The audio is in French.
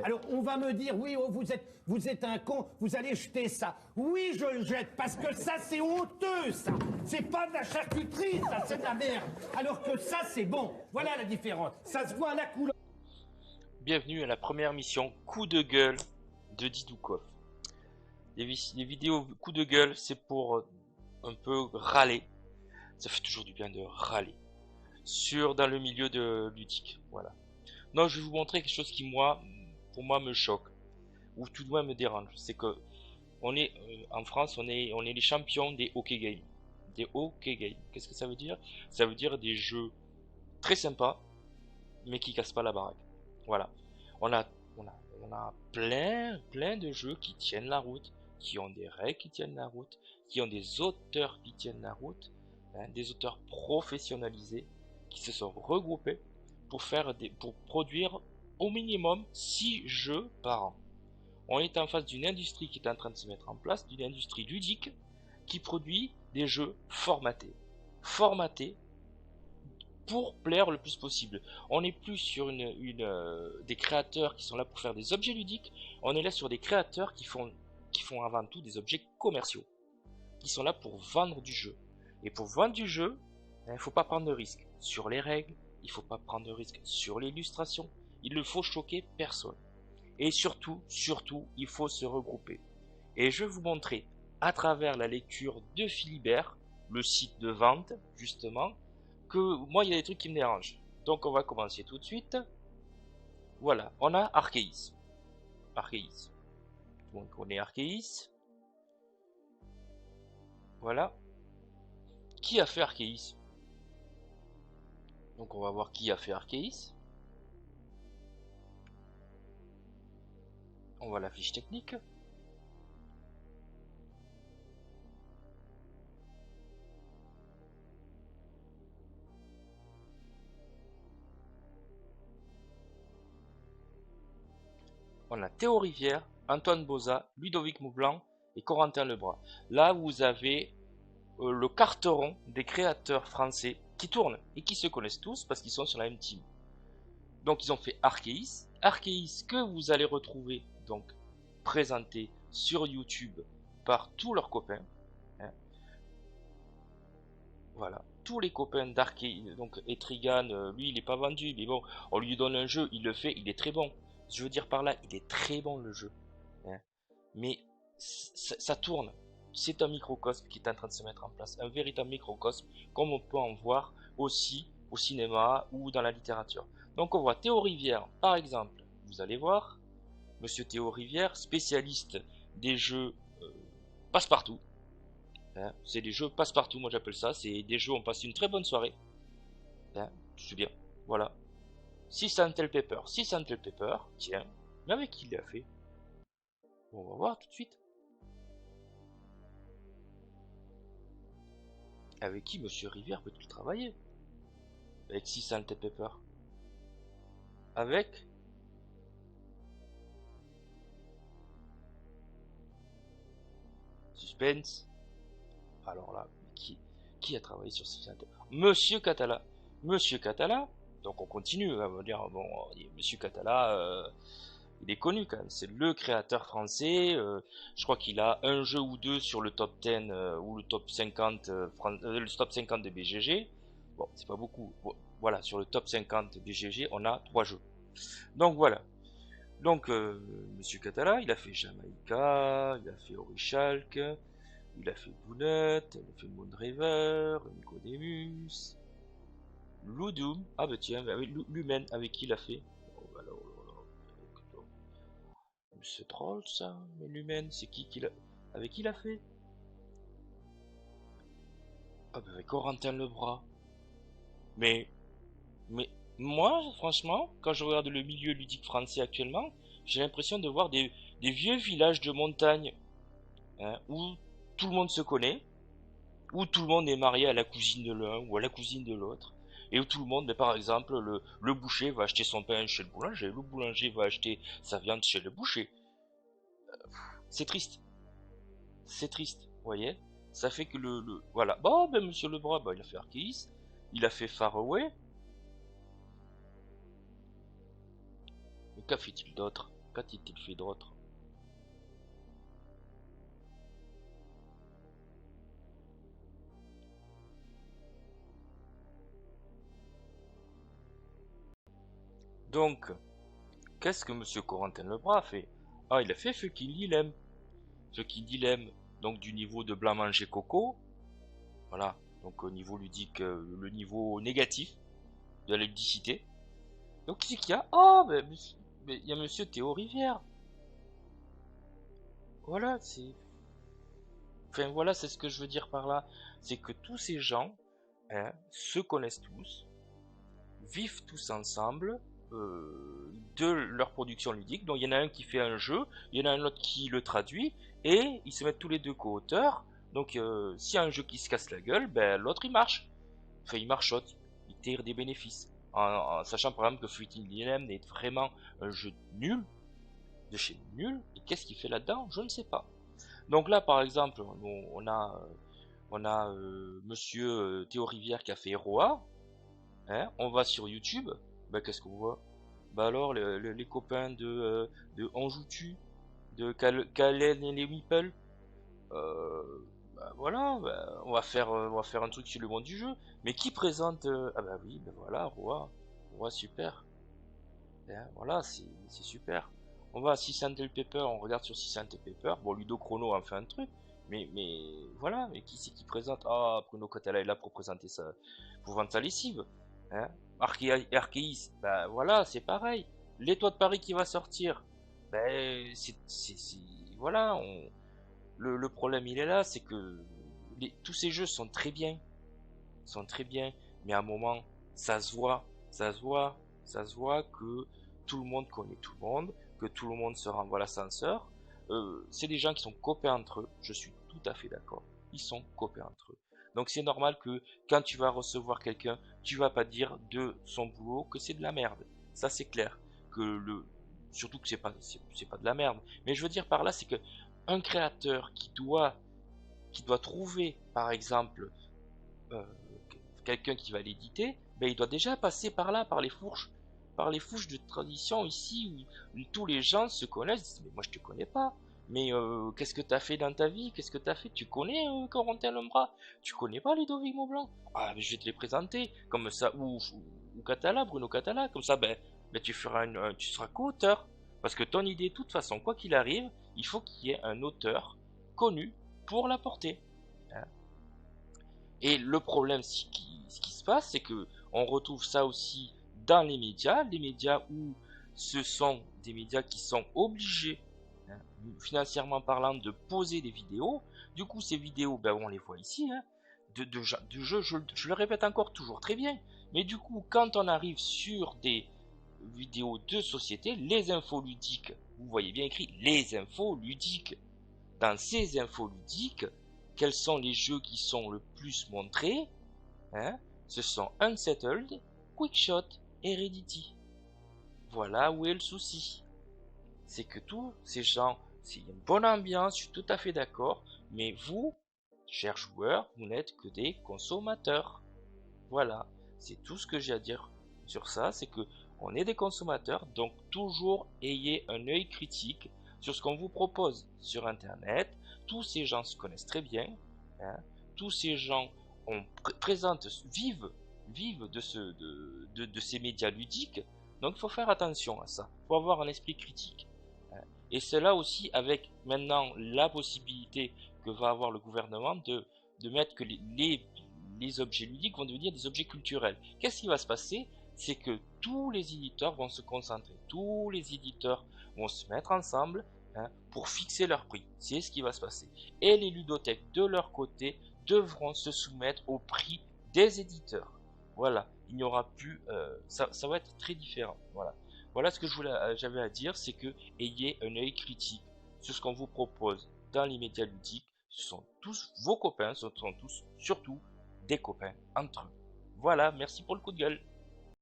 Ouais. Alors on va me dire, oui, oh, vous êtes un con, vous allez jeter ça. Oui, je le jette, parce que ça, c'est honteux, ça. C'est pas de la charcuterie, ça, c'est de la merde. Alors que ça, c'est bon. Voilà la différence. Ça se voit à la couleur. Bienvenue à la première mission coup de gueule de Didoukov. Les vidéos coup de gueule, c'est pour un peu râler. Ça fait toujours du bien de râler. Dans le milieu de ludique. Voilà. Non, je vais vous montrer quelque chose qui, pour moi, me choque. Ou tout de moins me dérange. C'est que on est en France, on est les champions des hockey games. Des hockey games. Qu'est-ce que ça veut dire? Ça veut dire des jeux très sympas, mais qui cassent pas la baraque. Voilà. On a plein de jeux qui tiennent la route, qui ont des règles qui tiennent la route, qui ont des auteurs qui tiennent la route, hein, des auteurs professionnalisés qui se sont regroupés pour produire au minimum 6 jeux par an. On est en face d'une industrie qui est en train de se mettre en place, d'une industrie ludique qui produit des jeux formatés. Formatés pour plaire le plus possible. On n'est plus sur des créateurs qui sont là pour faire des objets ludiques, on est là sur des créateurs qui font avant tout des objets commerciaux, qui sont là pour vendre du jeu. Et pour vendre du jeu, il ne faut pas prendre de risques sur les règles, il ne faut pas prendre de risques sur l'illustration, il ne faut choquer personne. Et surtout, il faut se regrouper. Et je vais vous montrer, à travers la lecture de Philibert, le site de vente, justement, que moi, il y a des trucs qui me dérangent. Donc, on va commencer tout de suite. Voilà, on a Arceis. Arceis. Donc, on est Arceis. Voilà. Qui a fait Arceis? Donc, on va voir qui a fait Arceis. On voit la fiche technique. On a Théo Rivière, Antoine Boza, Ludovic Moublanc et Corentin Lebras. Là, vous avez le carteron des créateurs français qui tournent et qui se connaissent tous parce qu'ils sont sur la même team. Donc, ils ont fait Arceis. Arceis que vous allez retrouver donc présenté sur YouTube par tous leurs copains. Hein. Voilà, tous les copains d'Arceis. Donc, Etrigan, lui, il n'est pas vendu, mais bon, on lui donne un jeu, il le fait, il est très bon. Je veux dire par là, il est très bon le jeu. Hein. Mais ça tourne. C'est un microcosme qui est en train de se mettre en place. Un véritable microcosme, comme on peut en voir aussi au cinéma ou dans la littérature. Donc on voit Théo Rivière, par exemple. Vous allez voir, Monsieur Théo Rivière, spécialiste des jeux passe-partout. Hein, c'est des jeux passe-partout, moi j'appelle ça. C'est des jeux où on passe une très bonne soirée. Hein, c'est bien. Voilà. 6 Until Pepper. 6 Until Pepper, tiens. Mais avec qui il l'a fait? On va voir tout de suite. Avec qui Monsieur Rivière peut-il travailler? Avec 6 Until Pepper. Avec Suspense. Alors là, qui a travaillé sur 6 Until? Monsieur Catala. Monsieur Catala. Donc on continue, on va dire, bon, Monsieur Catala, il est connu quand même, c'est le créateur français, je crois qu'il a un jeu ou deux sur le top 10 ou le top 50, le top 50 de BGG, bon, c'est pas beaucoup, bon, voilà, sur le top 50 BGG, on a 3 jeux. Donc voilà, donc Monsieur Catala, il a fait Jamaïca, il a fait Orichalk, il a fait Bounette, il a fait Moonraver, Nicodemus, Ludum, ah bah tiens, bah oui, Lumen, avec qui il a fait? Oh, alors, c'est troll ça, mais Lumen, c'est avec qui il a fait? Ah bah avec Corentin Lebras. Mais moi, franchement, quand je regarde le milieu ludique français actuellement, j'ai l'impression de voir des vieux villages de montagne, hein, où tout le monde se connaît, où tout le monde est marié à la cousine de l'un ou à la cousine de l'autre, et où tout le monde, mais par exemple, le boucher va acheter son pain chez le boulanger va acheter sa viande chez le boucher. C'est triste. C'est triste, vous voyez. Ça fait que voilà. Bon, ben Monsieur Lebras, bah, il a fait Arceis, il a fait Faraway. Mais qu'a fait-il d'autre? Qu'a-t-il fait d'autre? Donc, qu'est-ce que Monsieur Corentin Lebras a fait? Ah, il a fait fucking dilemme. Fucking dilemme, donc du niveau de blanc manger coco, voilà, donc au niveau ludique, le niveau négatif de la ludicité. Donc qui c'est qu'il y a? Oh, mais il y a Monsieur Théo Rivière. Voilà, c'est... Enfin voilà, c'est ce que je veux dire par là. C'est que tous ces gens, hein, se connaissent tous, vivent tous ensemble de leur production ludique. Donc il y en a un qui fait un jeu, il y en a un autre qui le traduit, et ils se mettent tous les deux co-auteurs. Donc s'il y a un jeu qui se casse la gueule, ben l'autre il marche. Enfin il marchote, il tire des bénéfices. En sachant par exemple que Fruiting Dilem est vraiment un jeu nul, de chez nul, et qu'est-ce qu'il fait là-dedans? Je ne sais pas. Donc là par exemple, on a Monsieur Théo Rivière qui a fait Roa. Hein, on va sur YouTube, bah qu'est-ce qu'on voit? Bah alors les copains de Anjoutu, de Kalen et les Meeple, bah voilà, bah, on va faire un truc sur le monde du jeu. Mais qui présente ah bah oui, bah voilà, Roi super. Hein, voilà, c'est super. On va à 600 Paper, on regarde sur 600 Paper. Bon, Ludo Chrono en fait un truc, mais voilà, mais qui c'est qui présente? Ah, Bruno Catala est là pour présenter ça, pour vendre sa lessive. Hein? Arceus, bah voilà, c'est pareil. Les Toits de Paris qui va sortir, ben voilà, le problème il est là, c'est que tous ces jeux sont très bien, mais à un moment, ça se voit, ça se voit, ça se voit que tout le monde connaît tout le monde, que tout le monde se renvoie l'ascenseur. C'est des gens qui sont copains entre eux, je suis tout à fait d'accord. Ils sont copains entre eux. Donc c'est normal que quand tu vas recevoir quelqu'un, tu vas pas dire de son boulot que c'est de la merde. Ça c'est clair. Que surtout que c'est pas de la merde. Mais je veux dire par là, c'est que un créateur qui doit trouver, par exemple, euh, quelqu'un qui va l'éditer, ben il doit déjà passer par là, par les fourches de tradition ici où tous les gens se connaissent. Disent, mais moi je te connais pas. Mais qu'est-ce que t'as fait dans ta vie? Qu'est-ce que t'as fait? Tu connais Corentin Lombra? Tu connais pas Ludovic Maublanc? Ah, mais je vais te les présenter. Comme ça, ou Catala, Bruno Catala. Comme ça, ben tu feras tu seras co-auteur. Parce que ton idée, de toute façon, quoi qu'il arrive, il faut qu'il y ait un auteur connu pour la porter. Hein. Et le problème, ce qui se passe, c'est que on retrouve ça aussi dans les médias où ce sont des médias qui sont obligés, hein, financièrement parlant, de poser des vidéos. Du coup, ces vidéos, ben, on les voit ici, hein, de jeux, je le répète encore, toujours très bien. Mais du coup, quand on arrive sur des vidéos de société, les infos ludiques, vous voyez bien écrit les infos ludiques. Dans ces infos ludiques, quels sont les jeux qui sont le plus montrés? Hein? Ce sont Unsettled, Quickshot et Heredity. Voilà où est le souci. C'est que tous ces gens, c'est une bonne ambiance, je suis tout à fait d'accord, mais vous, chers joueurs, vous n'êtes que des consommateurs. Voilà, c'est tout ce que j'ai à dire sur ça, c'est que on est des consommateurs, donc toujours ayez un œil critique sur ce qu'on vous propose sur internet. Tous ces gens se connaissent très bien, hein. Tous ces gens présentent, vivent de ces médias ludiques, donc il faut faire attention à ça, il faut avoir un esprit critique. Hein. Et cela aussi avec maintenant la possibilité que va avoir le gouvernement de mettre que les objets ludiques vont devenir des objets culturels. Qu'est-ce qui va se passer? C'est que tous les éditeurs vont se concentrer, tous les éditeurs vont se mettre ensemble, hein, pour fixer leur prix. C'est ce qui va se passer. Et les ludothèques, de leur côté, devront se soumettre au prix des éditeurs. Voilà, il n'y aura plus... ça va être très différent. Voilà, voilà ce que j'avais à dire, c'est que ayez un œil critique sur ce qu'on vous propose dans les médias ludiques. Ce sont tous vos copains, ce sont tous surtout des copains entre eux. Voilà, merci pour le coup de gueule.